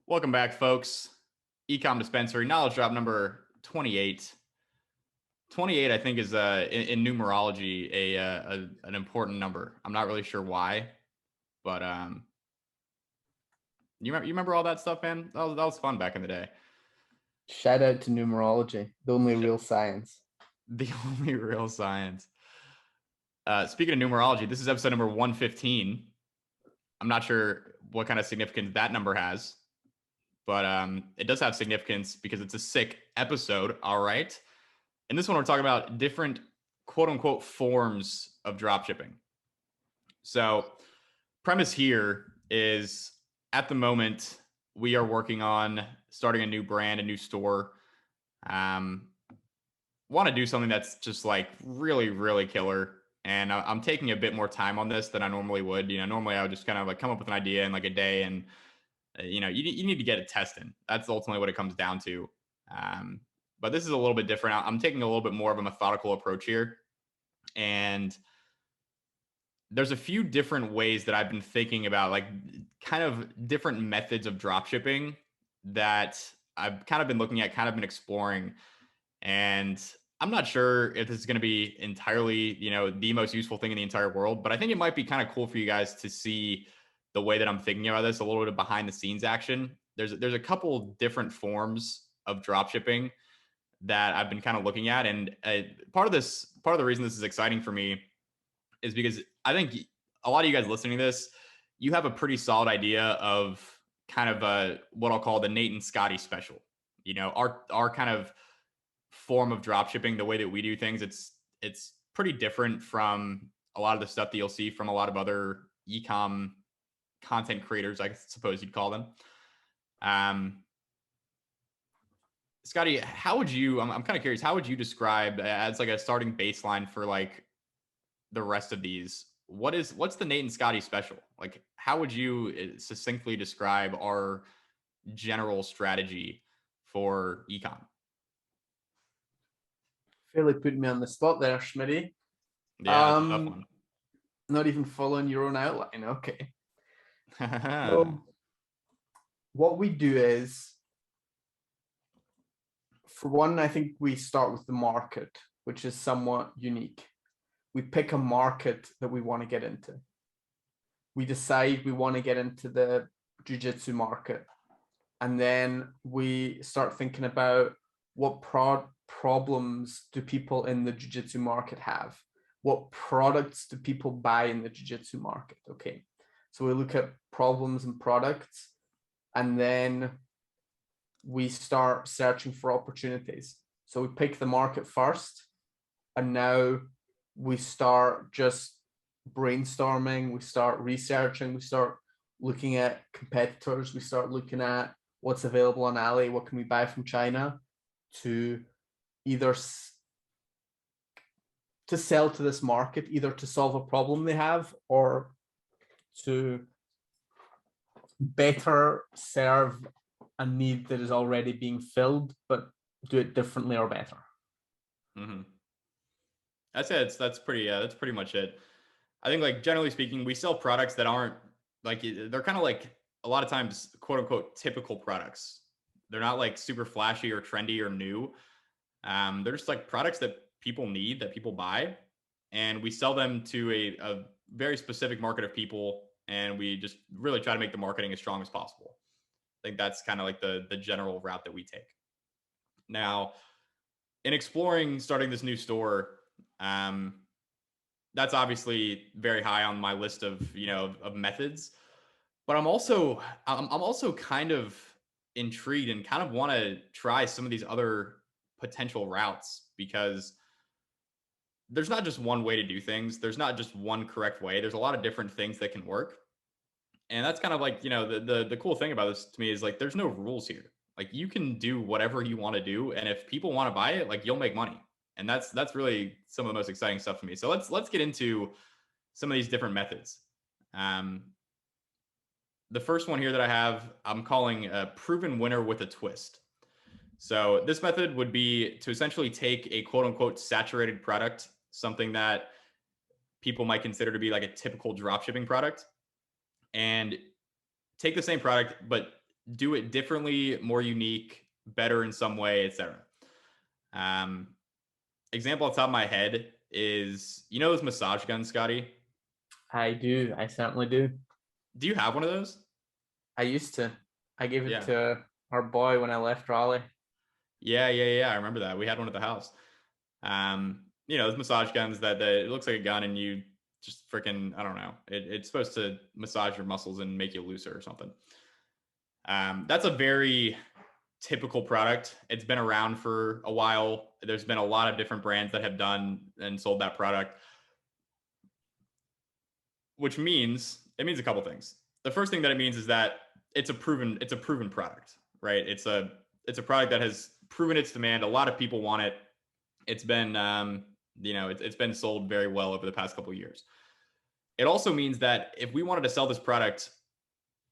Welcome back, folks. Ecom Dispensary, knowledge drop number 28. 28, I think, is in numerology an important number. I'm not really sure why, but you remember all that stuff, man? That was fun back in the day. Shout out to numerology, the only real science. The only real science. Speaking of numerology, this is episode number 115. I'm not sure what kind of significance that number has, but it does have significance because it's a sick episode. All right. In this one, we're talking about different quote unquote forms of dropshipping. So, premise here is at the moment, we are working on starting a new brand, a new store. Want to do something that's just like really, really killer. And I'm taking a bit more time on this than I normally would. Normally I would just kind of like come up with an idea in like a day and, you need to get it tested. That's ultimately what it comes down to. But this is a little bit different. I'm taking a little bit more of a methodical approach here. And there's a few different ways that I've been thinking about, like kind of different methods of drop shipping that I've kind of been looking at, kind of been exploring. And I'm not sure if this is going to be entirely, the most useful thing in the entire world, but I think it might be kind of cool for you guys to see the way that I'm thinking about this, a little bit of behind the scenes action. There's a couple different forms of drop shipping that I've been kind of looking at. And part of the reason this is exciting for me is because I think a lot of you guys listening to this, you have a pretty solid idea of kind of what I'll call the Nate and Scotty special. Our kind of form of drop shipping, the way that we do things, it's pretty different from a lot of the stuff that you'll see from a lot of other ecom content creators, I suppose you'd call them. Scotty, how would you? I'm kind of curious. How would you describe as like a starting baseline for like the rest of these? What's the Nate and Scotty special? Like, how would you succinctly describe our general strategy for ecom? Fairly putting me on the spot there, Schmitty. Yeah, that's a tough one. Not even following your own outline. Okay. So what we do is, for one, I think we start with the market, which is somewhat unique. We pick a market that we want to get into. We decide we want to get into the jiu-jitsu market. And then we start thinking about what problems do people in the jiu-jitsu market have? What products do people buy in the jiu-jitsu market? Okay. So we look at problems and products, and then we start searching for opportunities. So we pick the market first, and now we start just brainstorming, we start researching, we start looking at competitors, we start looking at what's available on Ali, what can we buy from China to either to sell to this market, either to solve a problem they have or to better serve a need that is already being filled, but do it differently or better. Mm-hmm. That's it. That's pretty much it. I think, like, generally speaking, we sell products that aren't like, they're kind of like a lot of times quote unquote typical products. They're not like super flashy or trendy or new. They're just like products that people need, that people buy, and we sell them to a very specific market of people, and we just really try to make the marketing as strong as possible. I think that's kind of like the general route that we take. Now, in exploring starting this new store, that's obviously very high on my list of of methods. But I'm also kind of intrigued and kind of want to try some of these other potential routes, because there's not just one way to do things. There's not just one correct way. There's a lot of different things that can work. And that's kind of like, the cool thing about this to me is like there's no rules here. Like, you can do whatever you want to do, and if people want to buy it, like, you'll make money. And that's really some of the most exciting stuff for me. So let's get into some of these different methods. The first one here that I have, I'm calling a proven winner with a twist. So this method would be to essentially take a quote unquote saturated product, something that people might consider to be like a typical dropshipping product, and take the same product, but do it differently, more unique, better in some way, etc. Um, Example off the top of my head is, you know, those massage guns, Scotty? I do. I certainly do. Do you have one of those? I used to. I gave it Yeah. to our boy when I left Raleigh. Yeah. I remember that. We had one at the house. You know, those massage guns that it looks like a gun and you just freaking, I don't know. It's supposed to massage your muscles and make you looser or something. That's a very typical product. It's been around for a while. There's been a lot of different brands that have done and sold that product, which means it means a couple things. The first thing that it means is that it's a proven product, right? It's a product that has proven its demand. A lot of people want it. It's been it's been sold very well over the past couple of years. It also means that if we wanted to sell this product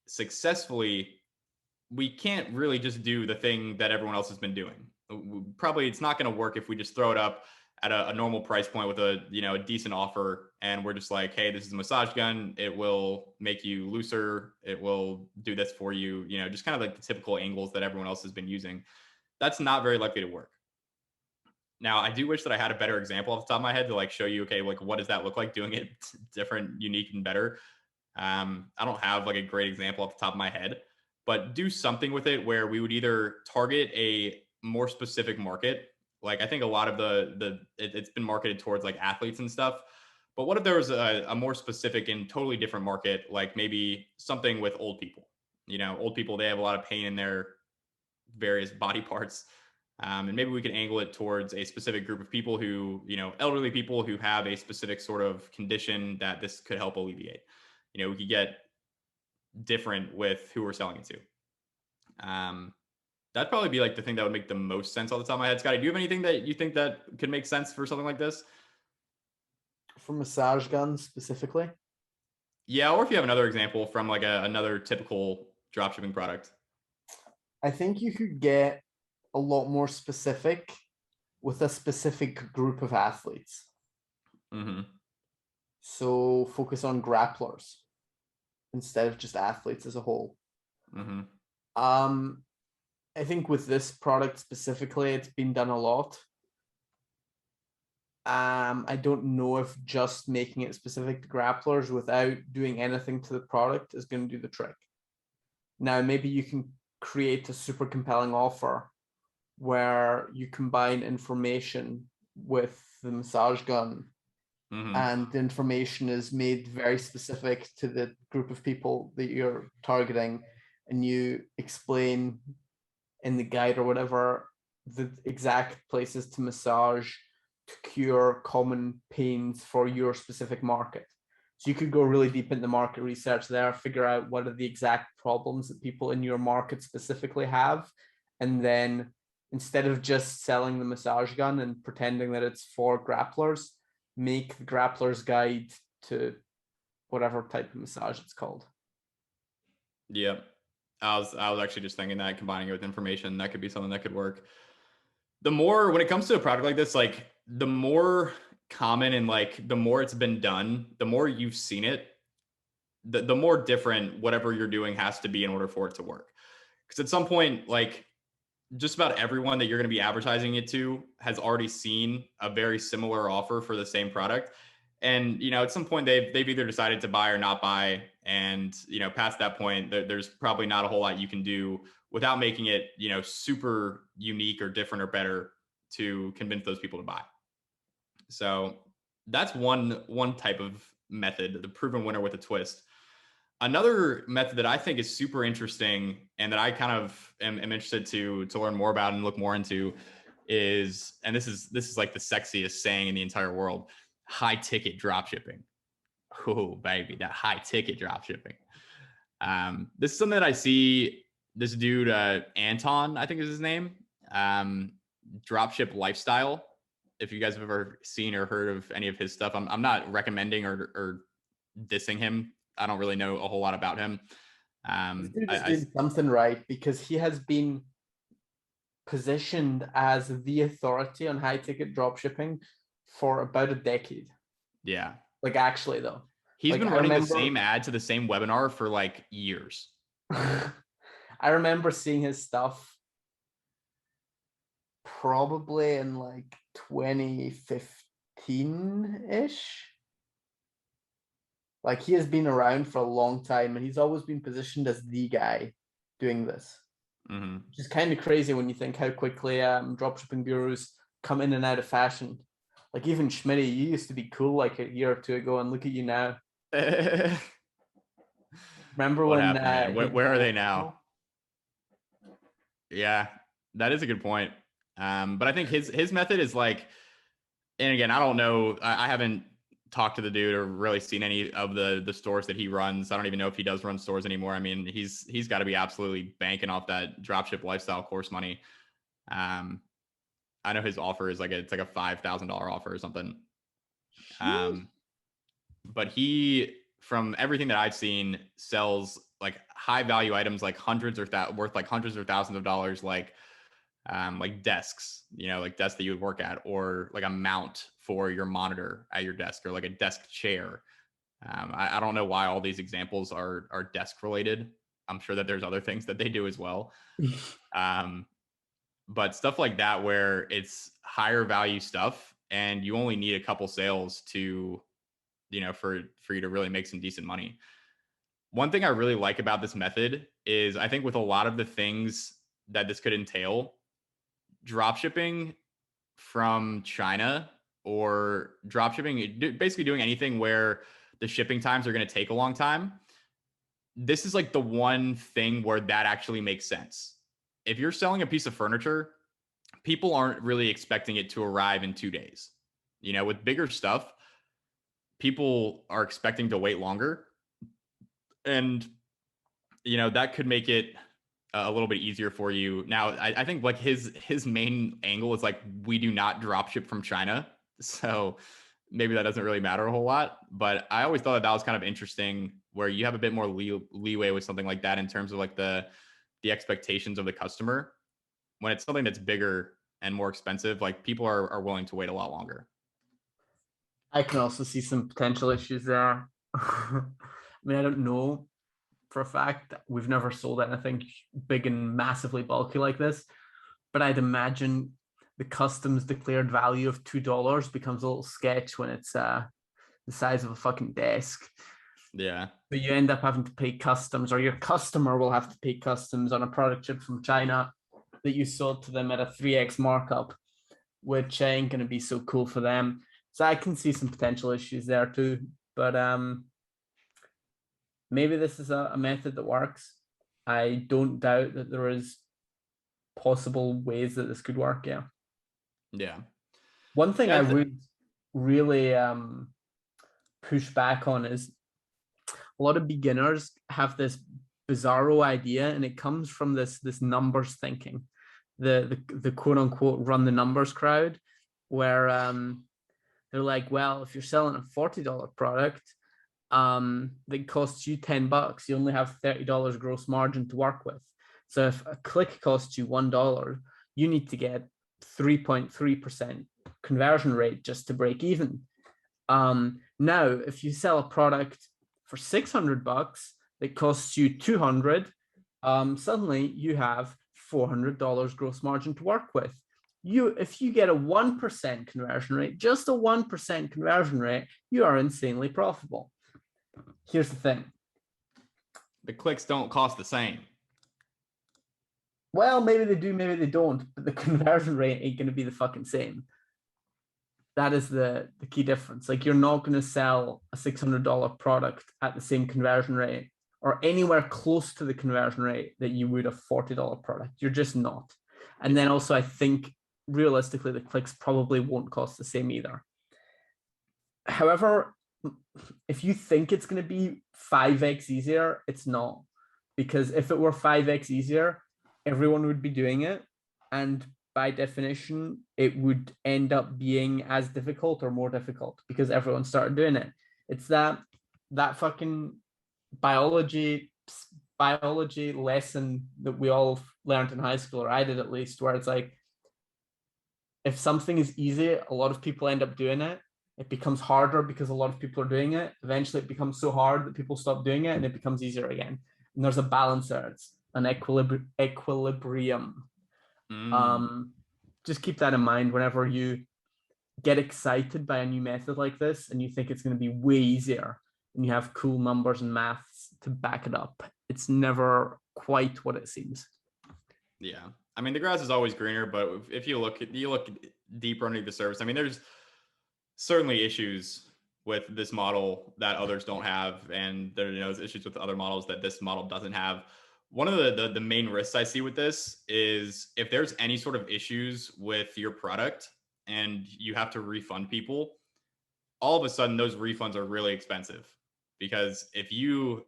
successfully, we can't really just do the thing that everyone else has been doing. Probably it's not going to work if we just throw it up at a normal price point with a decent offer, and we're just like, hey, this is a massage gun. It will make you looser. It will do this for you. Just kind of like the typical angles that everyone else has been using. That's not very likely to work. Now, I do wish that I had a better example off the top of my head to like show you, okay, like what does that look like doing it different, unique, and better. I don't have like a great example off the top of my head, but do something with it where we would either target a more specific market. Like I think a lot of it's been marketed towards like athletes and stuff. But what if there was a more specific and totally different market, like maybe something with old people? Old people, they have a lot of pain in their various body parts. And maybe we could angle it towards a specific group of people who, elderly people who have a specific sort of condition that this could help alleviate. We could get different with who we're selling it to. That'd probably be like the thing that would make the most sense off the top of my head. Scotty, do you have anything that you think that could make sense for something like this? For massage guns specifically, Yeah, or if you have another example from like another typical dropshipping product. I think you could get a lot more specific with a specific group of athletes. Mm-hmm. So focus on grapplers instead of just athletes as a whole. Mm-hmm. Um, I think with this product specifically, it's been done a lot. I don't know if just making it specific to grapplers without doing anything to the product is going to do the trick. Now, maybe you can create a super compelling offer where you combine information with the massage gun, Mm-hmm. and the information is made very specific to the group of people that you're targeting, and you explain in the guide or whatever the exact places to massage to cure common pains for your specific market. So you could go really deep into market research there, figure out what are the exact problems that people in your market specifically have, and then instead of just selling the massage gun and pretending that it's for grapplers, make the grappler's guide to whatever type of massage it's called. Yep. I was actually just thinking that combining it with information, that could be something that could work. The more when it comes to a product like this, like the more common and like the more it's been done, the more you've seen it, the more different whatever you're doing has to be in order for it to work. Because at some point, like just about everyone that you're going to be advertising it to has already seen a very similar offer for the same product. And, at some point they've either decided to buy or not buy. And, past that point, there's probably not a whole lot you can do without making it, super unique or different or better to convince those people to buy. So that's one type of method, the proven winner with a twist. Another method that I think is super interesting and that I kind of am interested to learn more about and look more into is, and this is like the sexiest saying in the entire world, high ticket drop shipping. Oh, baby, that high ticket drop shipping. This is something that I see this dude, Anton, I think is his name, Dropship Lifestyle. If you guys have ever seen or heard of any of his stuff, I'm not recommending or dissing him. I don't really know a whole lot about him. This dude is doing something right because he has been positioned as the authority on high ticket drop shipping for about a decade. Yeah. Like actually though. He's Like been I running the remember same ad to the same webinar for like years. I I remember seeing his stuff probably in like 2015-ish. Like he has been around for a long time and he's always been positioned as the guy doing this. Which is kind of crazy when you think how quickly dropshipping gurus come in and out of fashion. Like even Schmitty, you used to be cool like a year or two ago, and look at you now. Remember What when happened, man? he'd Where are go they now? Yeah, that is a good point. But I think his method is like, and again, I don't know. I haven't talked to the dude or really seen any of the stores that he runs. I don't even know if he does run stores anymore. I mean, he's got to be absolutely banking off that dropship lifestyle course money. I know his offer is it's like a $5,000 offer or something. But he, from everything that I've seen, sells like high value items, like hundreds or worth like hundreds or thousands of dollars, like desks, like desks that you would work at, or like a mount for your monitor at your desk, or like a desk chair. I don't know why all these examples are desk related. I'm sure that there's other things that they do as well. But stuff like that where it's higher value stuff and you only need a couple sales to, for you to really make some decent money. One thing I really like about this method is I think with a lot of the things that this could entail, drop shipping from China or drop shipping, basically doing anything where the shipping times are going to take a long time. This is like the one thing where that actually makes sense. If you're selling a piece of furniture, people aren't really expecting it to arrive in 2 days. With bigger stuff, people are expecting to wait longer. And, that could make it a little bit easier for you. Now, I think like his main angle is like, we do not drop ship from China. So maybe that doesn't really matter a whole lot. But I always thought that was kind of interesting where you have a bit more leeway with something like that in terms of like the expectations of the customer. When it's something that's bigger and more expensive, like people are willing to wait a lot longer. I can also see some potential issues there. I mean, I don't know for a fact. We've never sold anything big and massively bulky like this, but I'd imagine the customs declared value of $2 becomes a little sketch when it's the size of a fucking desk. Yeah. But you end up having to pay customs, or your customer will have to pay customs on a product shipped from China that you sold to them at a 3x markup, which ain't going to be so cool for them. So I can see some potential issues there too. But maybe this is a method that works. I don't doubt that there is possible ways that this could work. Yeah. Yeah. One thing Yeah, I would really push back on is a lot of beginners have this bizarro idea, and it comes from this numbers thinking, the quote unquote run the numbers crowd, where they're like, well, if you're selling a $40 product that costs you $10, you only have $30 gross margin to work with. So if a click costs you $1, you need to get 3.3% conversion rate just to break even. Now, if you sell a product for $600 that costs you 200, suddenly you have $400 gross margin to work with. If you get a 1% conversion rate, just a 1% conversion rate, you are insanely profitable. Here's the thing. The clicks don't cost the same. Well, maybe they do, maybe they don't, but the conversion rate ain't going to be the fucking same. That is the key difference. Like, you're not going to sell a $600 product at the same conversion rate or anywhere close to the conversion rate that you would a $40 product. You're just not. And then also, I think realistically, the clicks probably won't cost the same either. However, if you think it's going to be 5x easier, it's not. Because if it were 5x easier, everyone would be doing it. And by definition, it would end up being as difficult or more difficult because everyone started doing it. It's that fucking biology lesson that we all learned in high school, or I did at least, where it's like, if something is easy, a lot of people end up doing it. It becomes harder because a lot of people are doing it. Eventually, it becomes so hard that people stop doing it and it becomes easier again. And there's a balance there. an equilibrium. Mm, Um, just keep that in mind whenever you get excited by a new method like this and you think it's going to be way easier and you have cool numbers and maths to back it up. It's never quite what it seems. yeah. I mean, the grass is always greener, but if you look deeper under the surface, I mean, there's certainly issues with this model that others don't have, and there's issues with other models that this model doesn't have. One of the main risks I see with this is if there's any sort of issues with your product and you have to refund people, all of a sudden those refunds are really expensive. Because if you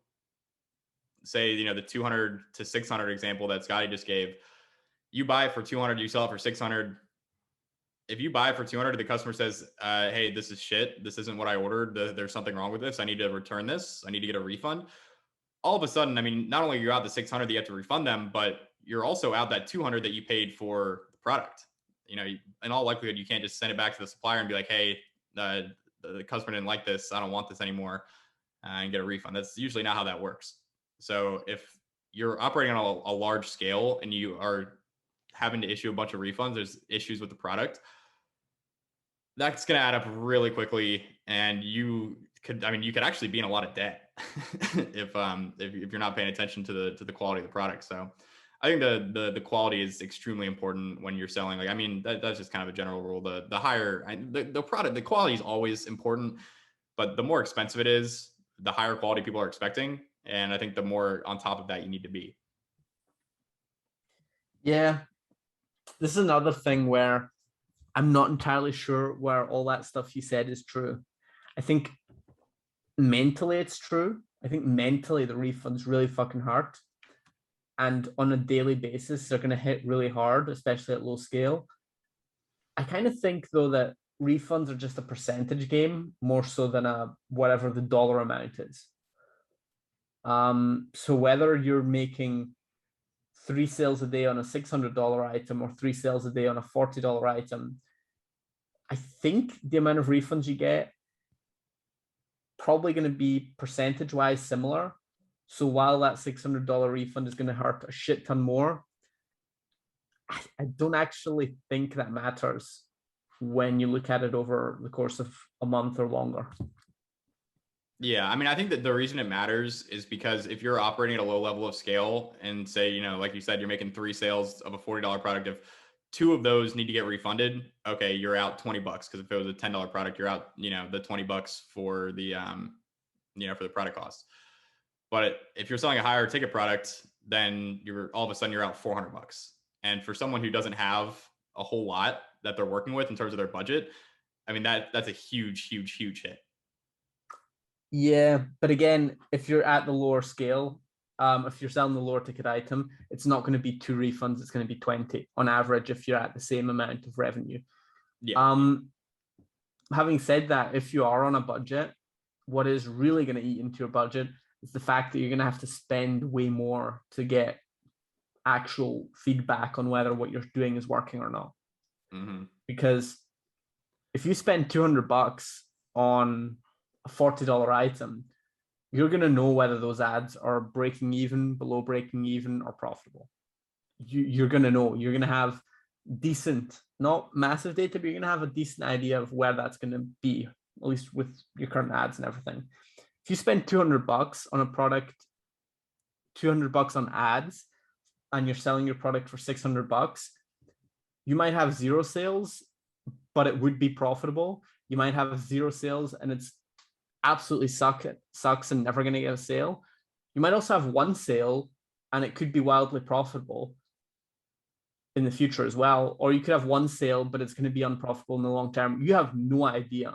say, the 200 to 600 example that Scotty just gave, you buy it for 200, you sell it for 600. If you buy it for 200, the customer says, hey, this is shit. This isn't what I ordered. There's something wrong with this. I need to return this. I need to get a refund. All of a sudden, I mean, not only are you out the 600 that you have to refund them, but you're also out that 200 that you paid for the product. In all likelihood, you can't just send it back to the supplier and be like, hey, the customer didn't like this. I don't want this anymore, and get a refund. That's usually not how that works. So if you're operating on a large scale and you are having to issue a bunch of refunds, there's issues with the product, that's going to add up really quickly, and you could actually be in a lot of debt if you're not paying attention to the quality of the product. So I think the quality is extremely important when you're selling. Like, I mean, that's just kind of a general rule. The higher the product, the quality is always important, but the more expensive it is, the higher quality people are expecting, and I think the more on top of that you need to be. Yeah, this is another thing where I'm not entirely sure where all that stuff you said is true. I think mentally it's true. I think mentally the refunds really fucking hurt. And on a daily basis, they're going to hit really hard, especially at low scale. I kind of think, though, that refunds are just a percentage game more so than a whatever the dollar amount is. So whether you're making 3 sales a day on a $600 item or 3 sales a day on a $40 item, I think the amount of refunds you get probably going to be percentage wise similar. So while that $600 refund is going to hurt a shit ton more, I don't actually think that matters when you look at it over the course of a month or longer. Yeah, I mean, I think that the reason it matters is because if you're operating at a low level of scale and say, like you said, you're making 3 sales of a $40 product, if 2 of those need to get refunded, okay, you're out $20. Because if it was a $10 product, you're out, the $20 for the, for the product cost. But if you're selling a higher ticket product, then you're all of a sudden you're out $400. And for someone who doesn't have a whole lot that they're working with in terms of their budget, I mean, that's a huge, huge, huge hit. Yeah, but again, if you're at the lower scale, if you're selling the lower ticket item, it's not going to be 2 refunds, it's going to be 20 on average if you're at the same amount of revenue. Yeah. Um, Having said that, if you are on a budget, what is really going to eat into your budget is the fact that you're going to have to spend way more to get actual feedback on whether what you're doing is working or not. Mm-hmm. Because if you spend $200 on a $40 item, you're going to know whether those ads are breaking even, below breaking even, or profitable. You're going to know. You're going to have decent, not massive data, but you're going to have a decent idea of where that's going to be, at least with your current ads and everything. If you spend $200 on a product, $200 on ads, and you're selling your product for $600, you might have 0 sales, but it would be profitable. You might have 0 sales and it's absolutely sucks and never going to get a sale. You might also have 1 sale and it could be wildly profitable in the future as well. Or you could have 1 sale, but it's going to be unprofitable in the long term. You have no idea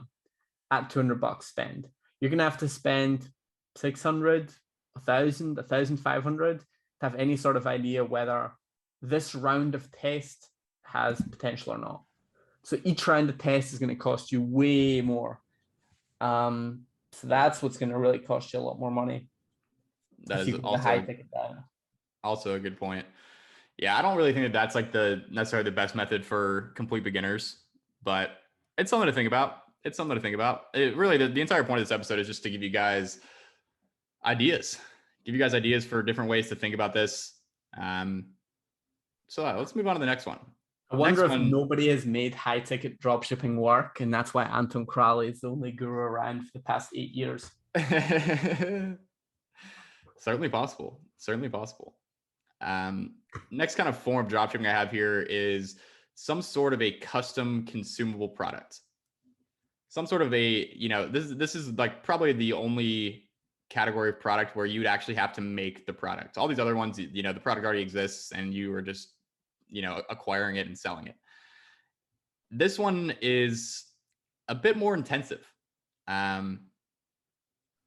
at $200 spend. You're going to have to spend 600, 1,000, 1,500 to have any sort of idea whether this round of test has potential or not. So each round of test is going to cost you way more. So that's what's going to really cost you a lot more money. That If is you go the high also ticket down. also a good point. Yeah, I don't really think that that's like the necessarily the best method for complete beginners, but it's something to think about. It's something to think about. It really, the entire point of this episode is just to give you guys ideas for different ways to think about this. Um, let's move on to the next one. I wonder Next if one. nobody has made high ticket dropshipping work, and that's why Anton Crowley is the only guru around for the past 8 years. Certainly possible. Certainly possible. Next kind of form of dropshipping I have here is some sort of a custom consumable product. Some sort of a, this is like probably the only category of product where you'd actually have to make the product. All these other ones, the product already exists and you are just, acquiring it and selling it. This one is a bit more intensive. Um,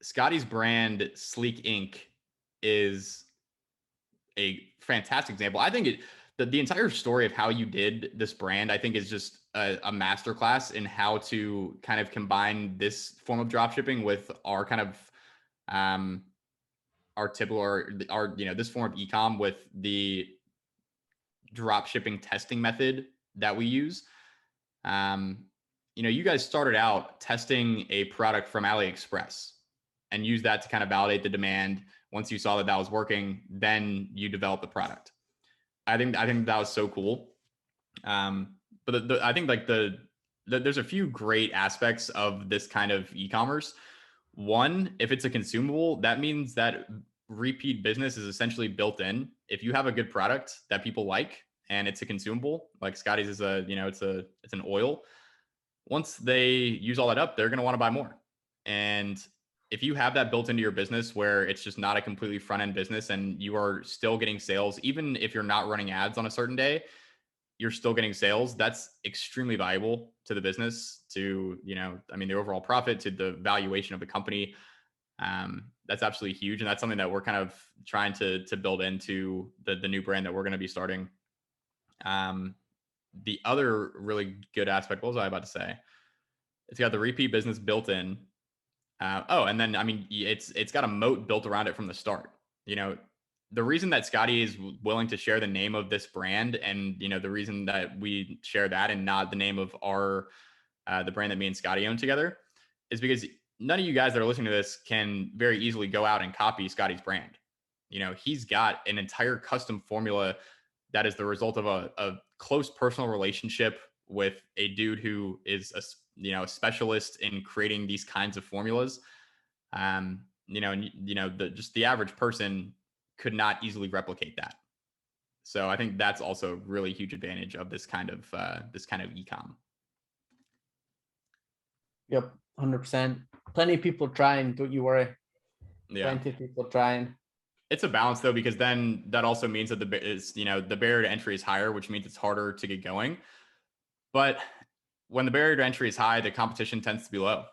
Scotty's brand, Sleek Ink, is a fantastic example. I think the entire story of how you did this brand, I think, is just a masterclass in how to kind of combine this form of dropshipping with our kind of our typical our this form of ecom with the dropshipping testing method that we use. You guys started out testing a product from AliExpress and use that to kind of validate the demand. Once you saw that that was working, then you develop the product. I think that was so cool. But I think like there's a few great aspects of this kind of e-commerce. One, if it's a consumable, that means that repeat business is essentially built in. If you have a good product that people like and it's a consumable, like Scotty's is it's an oil. Once they use all that up, they're going to want to buy more. And if you have that built into your business where it's just not a completely front end business and you are still getting sales, even if you're not running ads on a certain day, you're still getting sales. That's extremely valuable to the business, to, the overall profit, to the valuation of the company. That's absolutely huge. And that's something that we're kind of trying to build into the new brand that we're going to be starting. The other really good aspect, what was I about to say? It's got the repeat business built in. And then, it's got a moat built around it from the start. The reason that Scotty is willing to share the name of this brand, and, the reason that we share that and not the name of the brand that me and Scotty own together, is because none of you guys that are listening to this can very easily go out and copy Scotty's brand. He's got an entire custom formula that is the result of a close personal relationship with a dude who is a specialist in creating these kinds of formulas. Just the average person could not easily replicate that. So I think that's also a really huge advantage of this kind of e-com. Yep, 100%. Plenty of people trying, don't you worry. Yeah. Plenty of people trying. It's a balance though, because then that also means that the barrier to entry is higher, which means it's harder to get going. But when the barrier to entry is high, the competition tends to be low.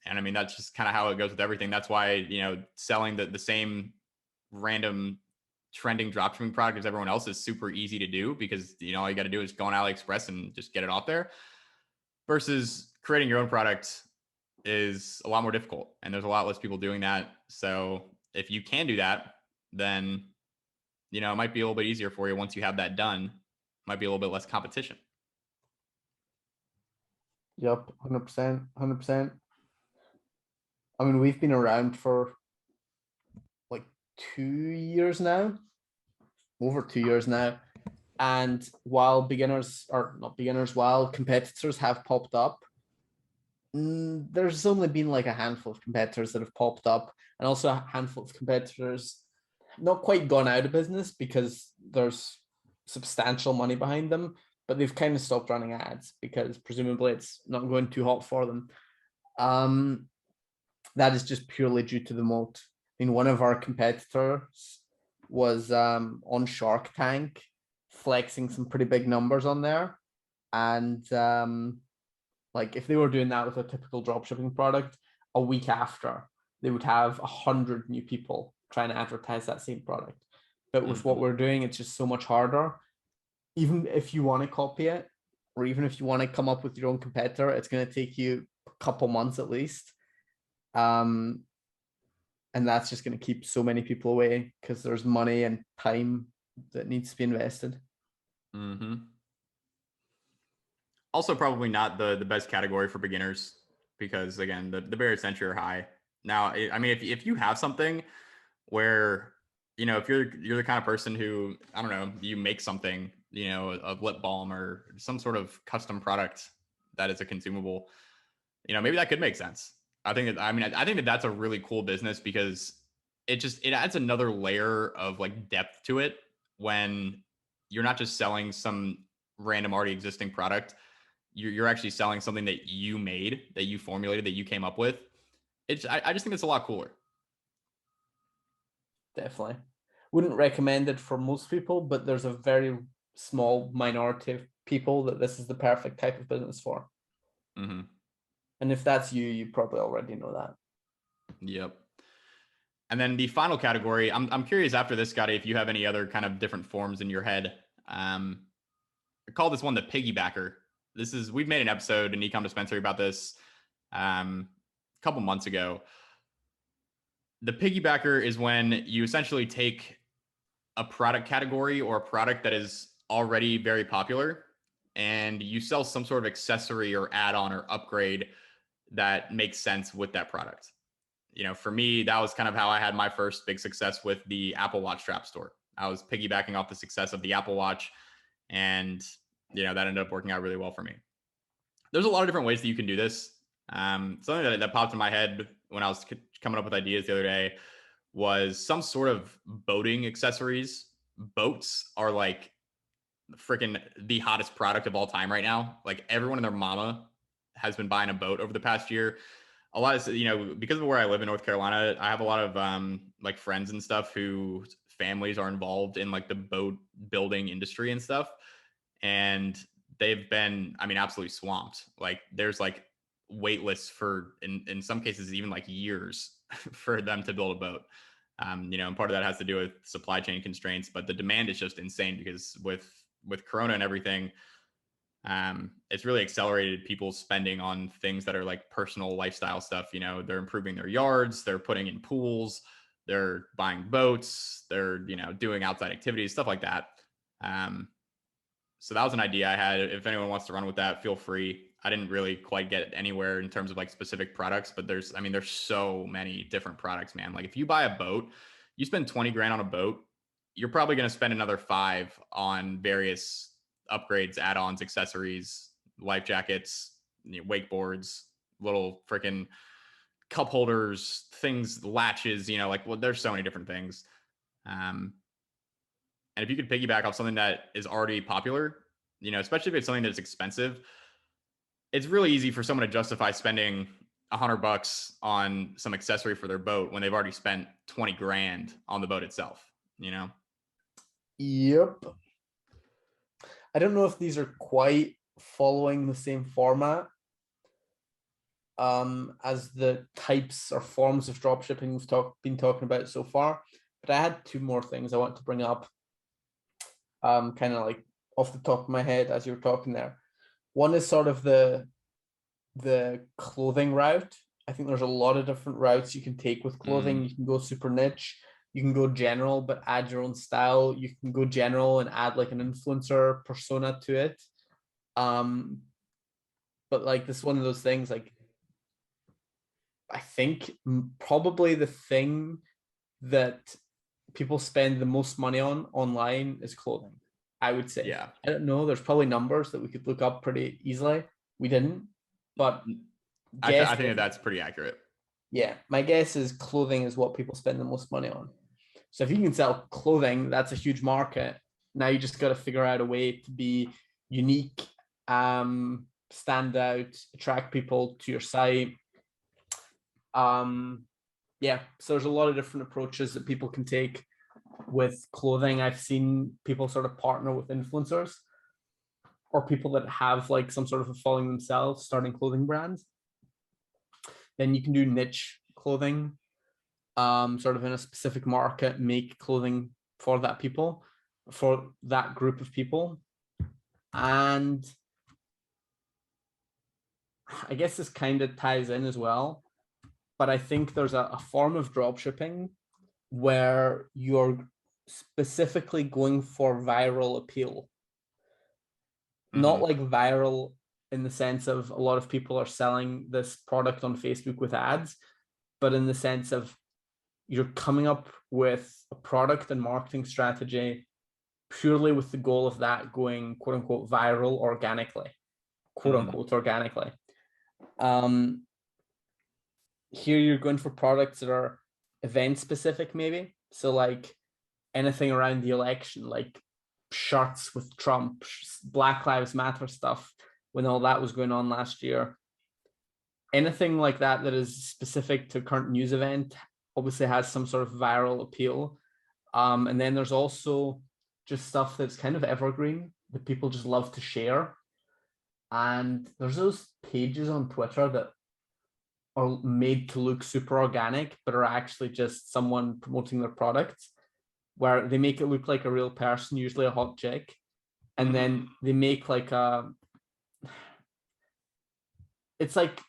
And that's just kind of how it goes with everything. That's why, selling the same random trending dropshipping product as everyone else is super easy to do, because, all you got to do is go on AliExpress and just get it out there, versus creating your own product is a lot more difficult. And there's a lot less people doing that. So if you can do that, then, it might be a little bit easier for you. Once you have that done, it might be a little bit less competition. Yep, 100%, 100%. We've been around for like 2 years now, over 2 years now. And while while competitors have popped up, there's only been like a handful of competitors that have popped up, and also a handful of competitors not quite gone out of business because there's substantial money behind them, but they've kind of stopped running ads because presumably it's not going too hot for them. That is just purely due to the moat. One of our competitors was on Shark Tank, flexing some pretty big numbers on there. And like if they were doing that with a typical dropshipping product, a week after, they would have 100 new people trying to advertise that same product. But with what we're doing, it's just so much harder. Even if you want to copy it, or even if you want to come up with your own competitor, it's going to take you a couple months at least. And that's just going to keep so many people away because there's money and time that needs to be invested. Also, probably not the best category for beginners, because again, the barriers to entry are high. Now, if you have something where if you're the kind of person who, I don't know, you make something, a lip balm or some sort of custom product that is a consumable, maybe that could make sense. I think that that's a really cool business because it adds another layer of like depth to it when you're not just selling some random already existing product. You're actually selling something that you made, that you formulated, that you came up with. I just think it's a lot cooler. Definitely. Wouldn't recommend it for most people, but there's a very small minority of people that this is the perfect type of business for. Mm-hmm. And if that's you, you probably already know that. Yep. And then the final category, I'm curious after this, Scotty, if you have any other kind of different forms in your head. I call this one the piggybacker. We've made an episode, an ecom dispensary, about this a couple months ago. The piggybacker is when you essentially take a product category or a product that is already very popular and you sell some sort of accessory or add-on or upgrade that makes sense with that product. For me, that was kind of how I had my first big success with the Apple Watch strap store. I was piggybacking off the success of the Apple Watch, and that ended up working out really well for me. There's a lot of different ways that you can do this. Something that popped in my head when I was coming up with ideas the other day was some sort of boating accessories. Boats are like freaking the hottest product of all time right now. Like everyone and their mama has been buying a boat over the past year. A lot of, because of where I live in North Carolina, I have a lot of like friends and stuff whose families are involved in like the boat building industry and stuff. And they've been, absolutely swamped. Like there's like wait lists for, in some cases, even like years for them to build a boat. And part of that has to do with supply chain constraints, but the demand is just insane because with Corona and everything, it's really accelerated people's spending on things that are like personal lifestyle stuff. They're improving their yards, they're putting in pools, they're buying boats, they're doing outside activities, stuff like that. So that was an idea I had. If anyone wants to run with that, feel free. I didn't really quite get anywhere in terms of like specific products, but there's so many different products, man. Like if you buy a boat, you spend 20 grand on a boat, you're probably going to spend another 5 on various upgrades, add-ons, accessories, life jackets, wakeboards, little freaking cup holders, things, latches, there's so many different things. And if you could piggyback off something that is already popular, especially if it's something that's expensive, it's really easy for someone to justify spending $100 on some accessory for their boat when they've already spent 20 grand on the boat itself. Yep. I don't know if these are quite following the same format as the types or forms of dropshipping we've been talking about so far. But I had 2 more things I want to bring up, kind of like off the top of my head as you were talking there. One is sort of the clothing route. I think there's a lot of different routes you can take with clothing. You can go super niche, you can go general but add your own style, you can go general and add like an influencer persona to it. But like this one of those things, like I think probably the thing that people spend the most money on online is clothing, I would say. Yeah. I don't know, there's probably numbers that we could look up pretty easily. We didn't, but I think that's pretty accurate. Yeah, my guess is clothing is what people spend the most money on. So if you can sell clothing, that's a huge market. Now you just got to figure out a way to be unique, stand out, attract people to your site. Yeah, so there's a lot of different approaches that people can take with clothing. I've seen people sort of partner with influencers or people that have like some sort of a following themselves, starting clothing brands. Then you can do niche clothing, sort of in a specific market, make clothing for that group of people. And I guess this kind of ties in as well, but I think there's a form of drop shipping where you're specifically going for viral appeal. Not like viral in the sense of a lot of people are selling this product on Facebook with ads, but in the sense of you're coming up with a product and marketing strategy purely with the goal of that going quote unquote viral organically, quote Mhm. unquote organically. Um, Here you're going for products that are event specific, maybe. So like anything around the election, like shirts with Trump, Black Lives Matter stuff when all that was going on last year. Anything like that that is specific to current news event obviously has some sort of viral appeal. And then there's also just stuff that's kind of evergreen that people just love to share. And there's those pages on Twitter that are made to look super organic, but are actually just someone promoting their products, where they make it look like a real person, usually a hot chick, and then they make like it's like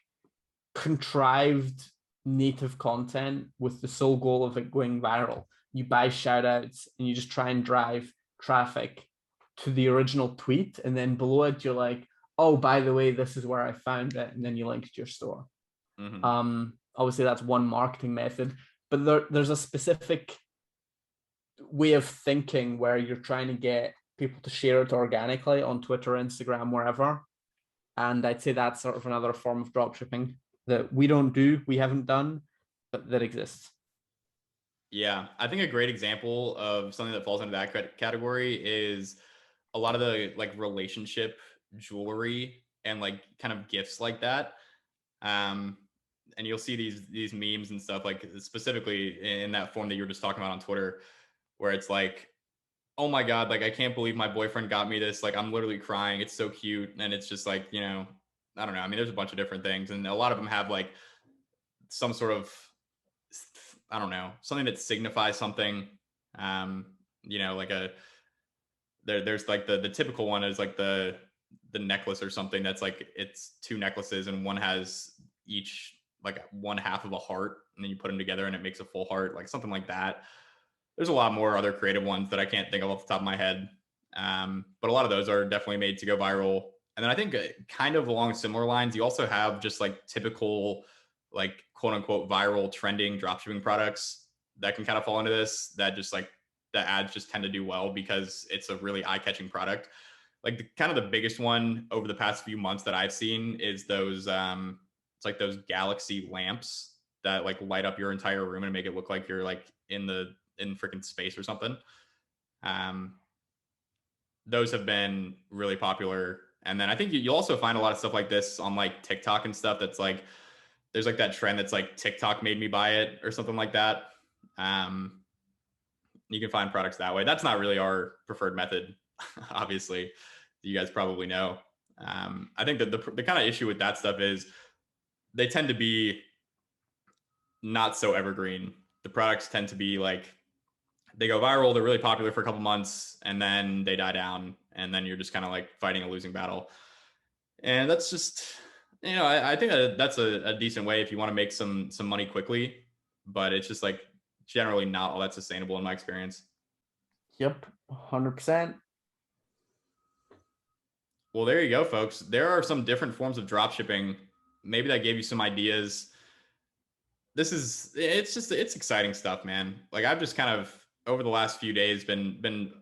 contrived native content with the sole goal of it going viral. You buy shout outs and you just try and drive traffic to the original tweet. And then below it, you're like, oh, by the way, this is where I found it. And then you link to your store. Mhm. Obviously, that's one marketing method, but there's a specific way of thinking where you're trying to get people to share it organically on Twitter, Instagram, wherever. And I'd say that's sort of another form of dropshipping that we don't do, we haven't done, but that exists. Yeah, I think a great example of something that falls into that category is a lot of the like relationship jewelry and like kind of gifts like that. Um, and you'll see these memes and stuff like specifically in that form that you were just talking about on Twitter, where it's like, oh my god, like I can't believe my boyfriend got me this. Like I'm literally crying. It's so cute, and it's just like I don't know. I mean, there's a bunch of different things, and a lot of them have like some sort of I don't know, something that signifies something. Um, like there's like the typical one is like the necklace or something that's like it's two necklaces and one has each like one half of a heart and then you put them together and it makes a full heart, like something like that. There's a lot more other creative ones that I can't think of off the top of my head. But a lot of those are definitely made to go viral. And then I think kind of along similar lines, you also have just like typical, like quote unquote viral trending dropshipping products that can kind of fall into this, that just like the ads just tend to do well because it's a really eye catching product. Like kind of the biggest one over the past few months that I've seen is those, it's like those galaxy lamps that like light up your entire room and make it look like you're like in freaking space or something. Um, those have been really popular. And then I think you'll also find a lot of stuff like this on like TikTok and stuff. That's like there's like that trend that's like TikTok made me buy it or something like that. Um, you can find products that way. That's not really our preferred method, obviously. You guys probably know. I think that the kind of issue with that stuff is they tend to be not so evergreen. The products tend to be like they go viral, they're really popular for a couple months, and then they die down, and then you're just kind of like fighting a losing battle. And that's just, I think that's a decent way if you want to make some money quickly, but it's just like generally not all that sustainable in my experience. Yep, 100%. Well, there you go, folks. There are some different forms of drop shipping. Maybe that gave you some ideas. It's exciting stuff, man. Like I've just kind of over the last few days been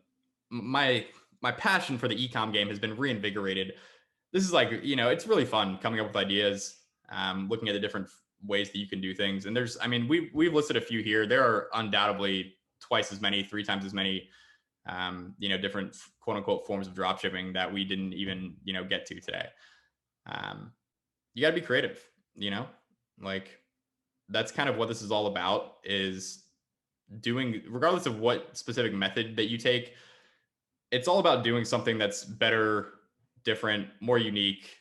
my my passion for the ecom game has been reinvigorated. This is like, it's really fun coming up with ideas, looking at the different ways that you can do things. And I mean, we've listed a few here. There are undoubtedly twice as many, three times as many, different quote unquote forms of drop shipping that we didn't even, get to today. You got to be creative, like that's kind of what this is all about, is doing, regardless of what specific method that you take, it's all about doing something that's better, different, more unique,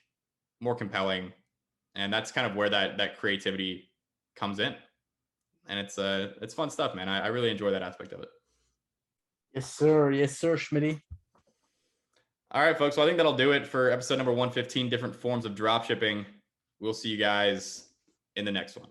more compelling. And that's kind of where that creativity comes in. And it's fun stuff, man. I really enjoy that aspect of it. Yes, sir. Yes, sir, Schmitty. All right, folks. Well, I think that'll do it for episode number 115, different forms of drop shipping. We'll see you guys in the next one.